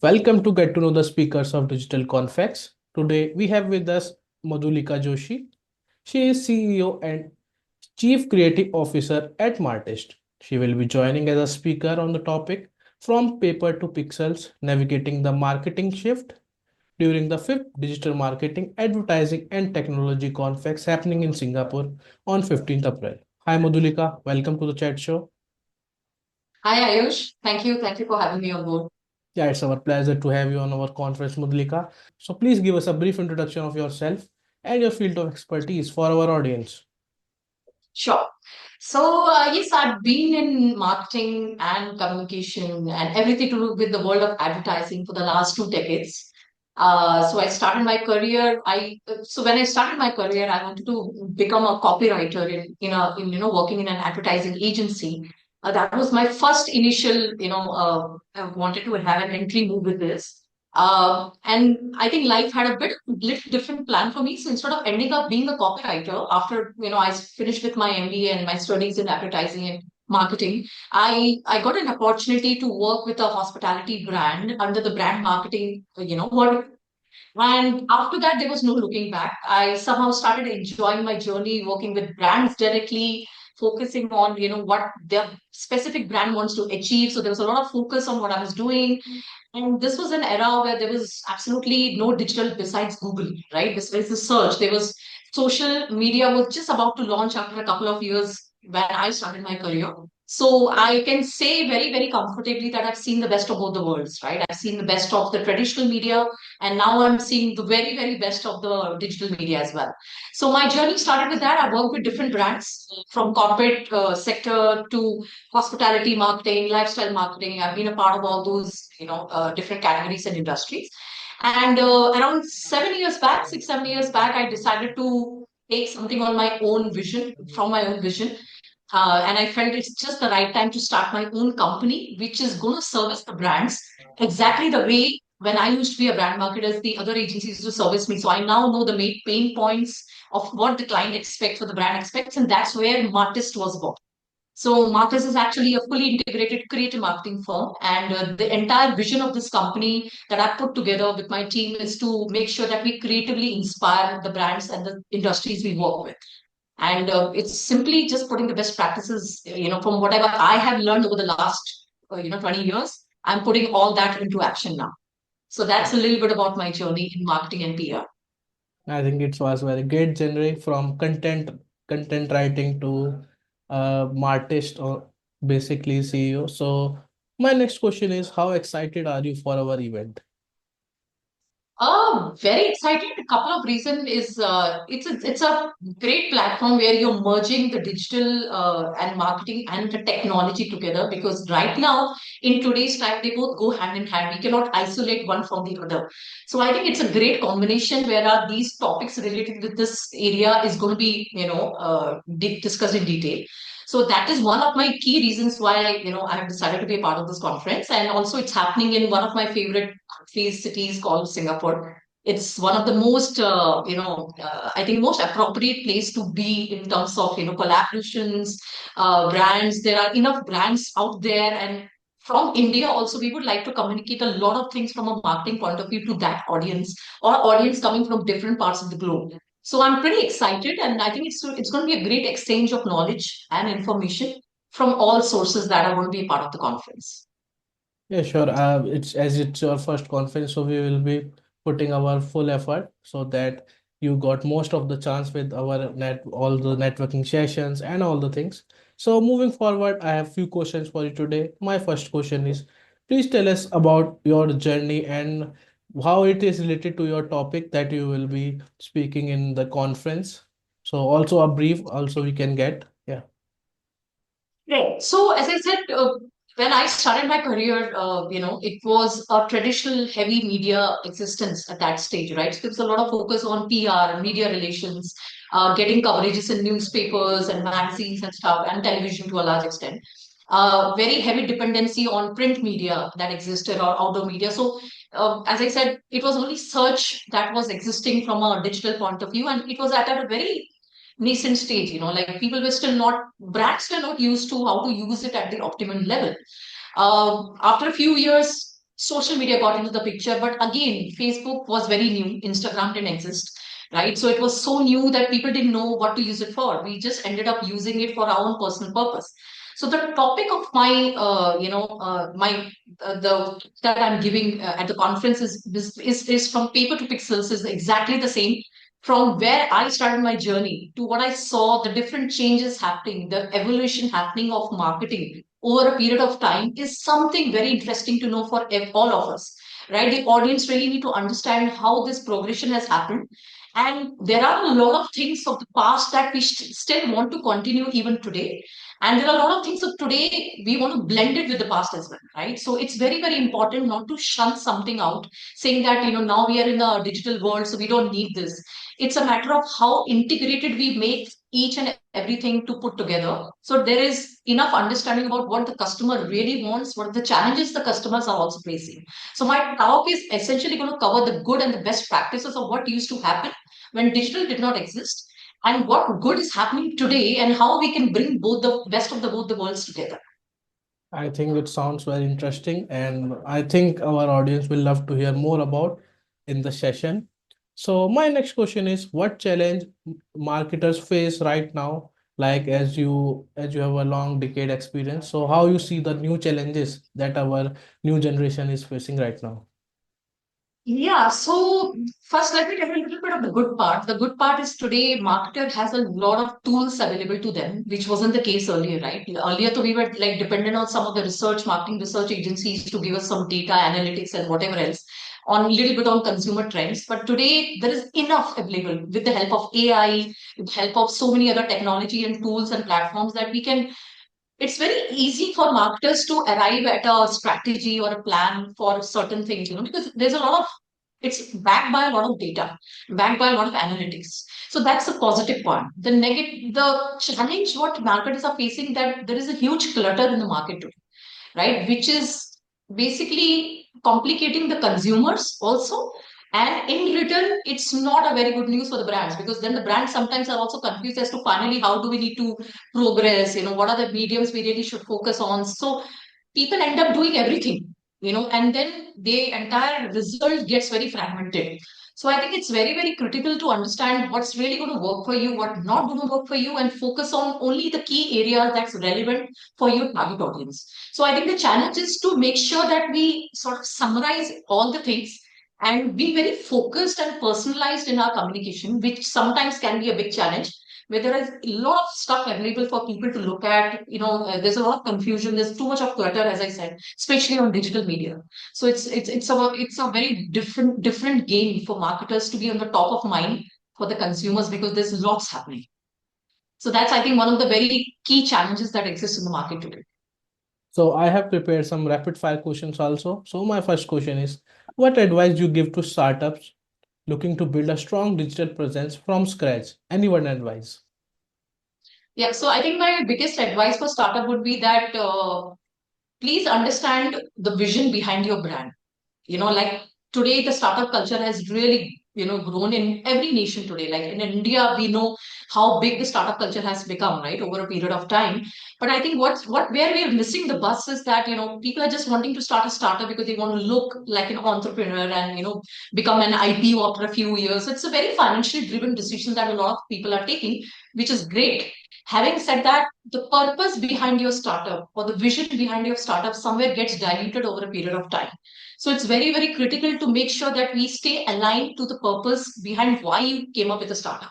Welcome to get to know the speakers of Digital Confex. Today we have with us Madhulika Joshi. She is CEO and Chief Creative Officer at Martist. She will be joining as a speaker on the topic from paper to pixels, navigating the marketing shift during the fifth Digital Marketing, Advertising and Technology Confex happening in Singapore on 15th April. Hi Madhulika, welcome to the chat show. Hi Ayush, thank you for having me on board. Yeah, it's our pleasure to have you on our conference, Madhulika. So please give us a brief introduction of yourself and your field of expertise for our audience. Sure. Yes, I've been in marketing and communication and everything to do with the world of advertising for the last 2 decades. I started my career. When I started my career, I wanted to become a copywriter in working in an advertising agency. That was my first initial, I wanted to have an entry move with this. And I think life had a little different plan for me. So instead of ending up being a copywriter after, I finished with my MBA and my studies in advertising and marketing, I got an opportunity to work with a hospitality brand under the brand marketing, what and after that, there was no looking back. I somehow started enjoying my journey working with brands directly, focusing on, what their specific brand wants to achieve. So there was a lot of focus on what I was doing. And this was an era where there was absolutely no digital besides Google, right? This was the search. There was social media was just about to launch after a couple of years when I started my career. So I can say very, very comfortably that I've seen the best of both the worlds, right? I've seen the best of the traditional media, and now I'm seeing the very, very best of the digital media as well. So my journey started with that. I worked with different brands from corporate sector to hospitality marketing, lifestyle marketing. I've been a part of all those, different categories and industries. And around 7 years back, 6, 7 years back, I decided to take something on my own vision, from my own vision. And I felt it's just the right time to start my own company, which is going to service the brands exactly the way when I used to be a brand marketer, the other agencies used to service me. So I now know the main pain points of what the client expects or the brand expects. And that's where Martist was born. So Martist is actually a fully integrated creative marketing firm, and the entire vision of this company that I put together with my team is to make sure that we creatively inspire the brands and the industries we work with. And it's simply just putting the best practices, from whatever I have learned over the last, 20 years. I'm putting all that into action now. So that's a little bit about my journey in marketing and PR. I think it was very great journey from content writing to Martist or basically CEO. So my next question is, how excited are you for our event? Very excited. A couple of reasons is it's a great platform where you're merging the digital and marketing and the technology together, because right now in today's time they both go hand in hand. We cannot isolate one from the other. So I think it's a great combination where these topics related with this area is going to be discussed in detail. So that is one of my key reasons why I have decided to be a part of this conference, and also it's happening in one of my favorite face cities called Singapore. It's one of the most, I think most appropriate place to be in terms of, collaborations, brands. There are enough brands out there. And from India also, we would like to communicate a lot of things from a marketing point of view to that audience, or audience coming from different parts of the globe. So I'm pretty excited, and I think it's going to be a great exchange of knowledge and information from all sources that are going to be a part of the conference. Yeah, sure. It's your first conference, so we will be putting our full effort so that you got most of the chance with our all the networking sessions and all the things. So moving forward, I have few questions for you today. My first question is, please tell us about your journey and how it is related to your topic that you will be speaking in the conference. So also a brief, also we can get. Yeah. Right. So, as I said, when I started my career, it was a traditional heavy media existence at that stage, right? So there was a lot of focus on PR and media relations, getting coverages in newspapers and magazines and stuff, and television to a large extent. Very heavy dependency on print media that existed, or outdoor media. So, as I said, it was only search that was existing from a digital point of view, and it was at a very nascent stage, like people were still not, brands were not used to how to use it at the optimum level. After a few years, social media got into the picture. But again, Facebook was very new, Instagram didn't exist, right? So it was so new that people didn't know what to use it for. We just ended up using it for our own personal purpose. So the topic of my, my the that I'm giving at the conference is from paper to pixels is exactly the same. From where I started my journey to what I saw, the different changes happening, the evolution happening of marketing over a period of time is something very interesting to know for all of us, right? The audience really need to understand how this progression has happened. And there are a lot of things of the past that we still want to continue even today. And there are a lot of things of today we want to blend it with the past as well, right? So it's very, very important not to shun something out, saying that, now we are in the digital world, so we don't need this. It's a matter of how integrated we make each and everything to put together. So there is enough understanding about what the customer really wants, what the challenges the customers are also facing. So my talk is essentially going to cover the good and the best practices of what used to happen when digital did not exist, and what good is happening today, and how we can bring both the best of the both the worlds together. I think it sounds very interesting, and I think our audience will love to hear more about in the session. So my next question is, what challenge marketers face right now? Like as you have a long decade experience, so how you see the new challenges that our new generation is facing right now? Yeah, so first let me tell you a little bit of the good part. The good part is today marketer has a lot of tools available to them, which wasn't the case earlier, right? Earlier, we were like dependent on some of the marketing research agencies to give us some data analytics and whatever else on a little bit on consumer trends. But today there is enough available with the help of AI, with the help of so many other technology and tools and platforms that we can, it's very easy for marketers to arrive at a strategy or a plan for certain things, because there's a lot of, it's backed by a lot of data, backed by a lot of analytics. So that's the positive part. The negative, the challenge what marketers are facing, that there is a huge clutter in the market today, right? Which is basically complicating the consumers also. And in return, it's not a very good news for the brands, because then the brands sometimes are also confused as to finally how do we need to progress, what are the mediums we really should focus on. So people end up doing everything, and then the entire result gets very fragmented. So I think it's very, very critical to understand what's really going to work for you, what not going to work for you, and focus on only the key areas that's relevant for your target audience. So I think the challenge is to make sure that we sort of summarize all the things and be very focused and personalized in our communication, which sometimes can be a big challenge, where there is a lot of stuff available for people to look at. There's a lot of confusion. There's too much of clutter, as I said, especially on digital media. So it's a very different game for marketers to be on the top of mind for the consumers, because there's lots happening. So that's, I think, one of the very key challenges that exist in the market today. So I have prepared some rapid fire questions also. So my first question is, what advice you give to startups looking to build a strong digital presence from scratch? Any one advice? Yeah, so I think my biggest advice for startup would be that please understand the vision behind your brand. Like today the startup culture has really, grown in every nation today. Like in India, we know how big the startup culture has become, right, over a period of time. But I think what where we are missing the bus is that, people are just wanting to start a startup because they want to look like an entrepreneur and, become an IPO after a few years. It's a very financially driven decision that a lot of people are taking, which is great. Having said that, the purpose behind your startup or the vision behind your startup somewhere gets diluted over a period of time. So it's very, very critical to make sure that we stay aligned to the purpose behind why you came up with a startup.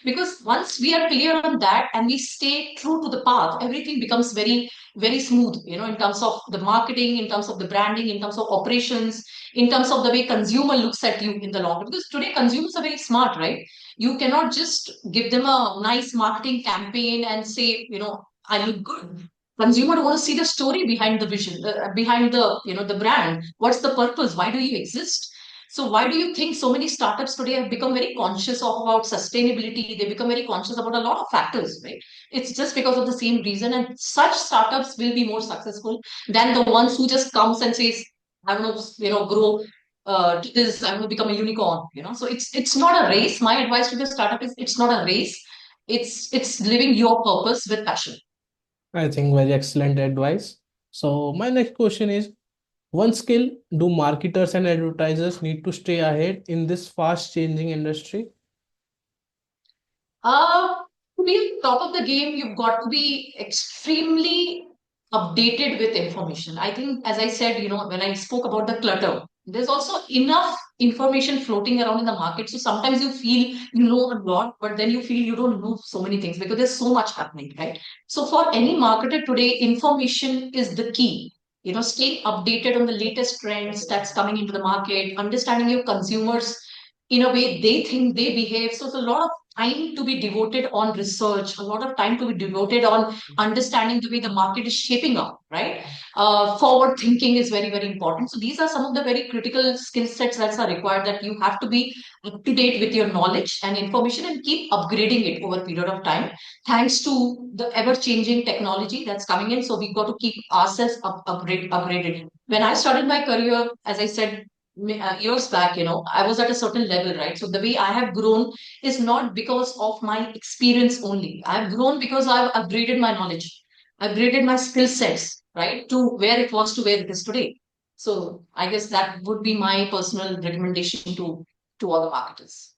Because once we are clear on that and we stay true to the path, everything becomes very, very smooth, in terms of the marketing, in terms of the branding, in terms of operations, in terms of the way consumer looks at you in the long run. Because today consumers are very smart, right? You cannot just give them a nice marketing campaign and say, I look good. Consumer want to see the story behind the vision, behind the, the brand. What's the purpose? Why do you exist? So why do you think so many startups today have become very conscious of about sustainability? They become very conscious about a lot of factors, right? It's just because of the same reason. And such startups will be more successful than the ones who just comes and says, I don't know, grow to this, I'm going to become a unicorn, So it's not a race. My advice to the startup is it's not a race. It's living your purpose with passion. I think very excellent advice. So my next question is, One skill do marketers and advertisers need to stay ahead in this fast changing industry? Uh, to be on top of the game, you've got to be extremely updated with information. I think, as I said, when I spoke about the clutter, there's also enough information floating around in the market. So sometimes you feel you know a lot, but then you feel you don't know so many things because there's so much happening, right? So for any marketer today, information is the key. Staying updated on the latest trends that's coming into the market, understanding your consumers in a way they think they behave. So it's a lot of time to be devoted on research, a lot of time to be devoted on understanding the way the market is shaping up, right? Forward thinking is very, very important. So these are some of the very critical skill sets that are required, that you have to be up to date with your knowledge and information and keep upgrading it over a period of time, thanks to the ever changing technology that's coming in. So we've got to keep ourselves upgraded. When I started my career, as I said, years back, I was at a certain level, right? So the way I have grown is not because of my experience only. I've grown because I've upgraded my knowledge, upgraded my skill sets, right, to where it was to where it is today. So I guess that would be my personal recommendation to all the marketers.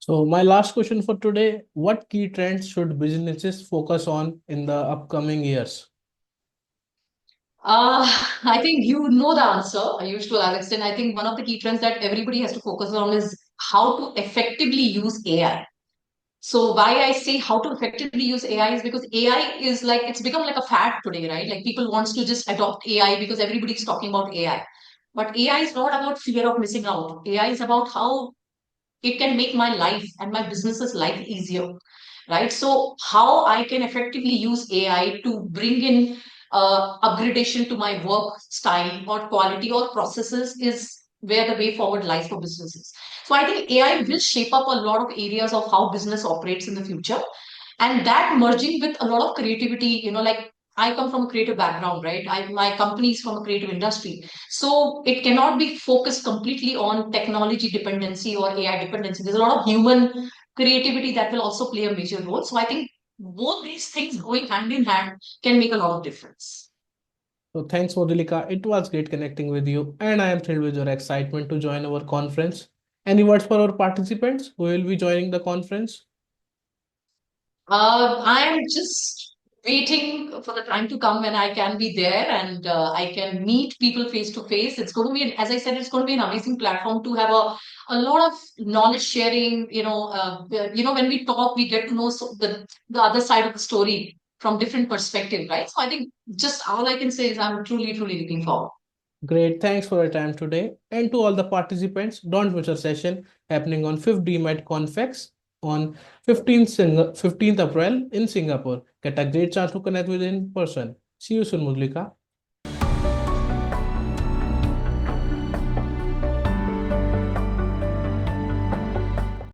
So my last question for today, what key trends should businesses focus on in the upcoming years? I think you know the answer. I used to that extent. I think one of the key trends that everybody has to focus on is how to effectively use AI. So why I say how to effectively use AI is because AI is like, it's become like a fad today, right? Like people wants to just adopt AI because everybody's talking about AI. But AI is not about fear of missing out. AI is about how it can make my life and my business's life easier, right? So how I can effectively use AI to bring in upgradation to my work style or quality or processes is where the way forward lies for businesses. So I think AI will shape up a lot of areas of how business operates in the future, and that merging with a lot of creativity, like I come from a creative background, right? My company is from a creative industry, so it cannot be focused completely on technology dependency or AI dependency. There's a lot of human creativity that will also play a major role. So I think both these things going hand in hand can make a lot of difference. So thanks, Madhulika. It was great connecting with you, and I am thrilled with your excitement to join our conference. Any words for our participants who will be joining the conference? I'm just waiting for the time to come when I can be there and I can meet people face to face. It's going to be, as I said, it's going to be an amazing platform to have a lot of knowledge sharing. When we talk, we get to know the other side of the story from different perspective, right? So I think just all I can say is I'm truly, truly looking forward. Great, thanks for your time today. And to all the participants, don't miss our session happening on 5th DMAT Confex on 15th April in Singapore. Get a great chance to connect with in person. See you soon, Mudlika.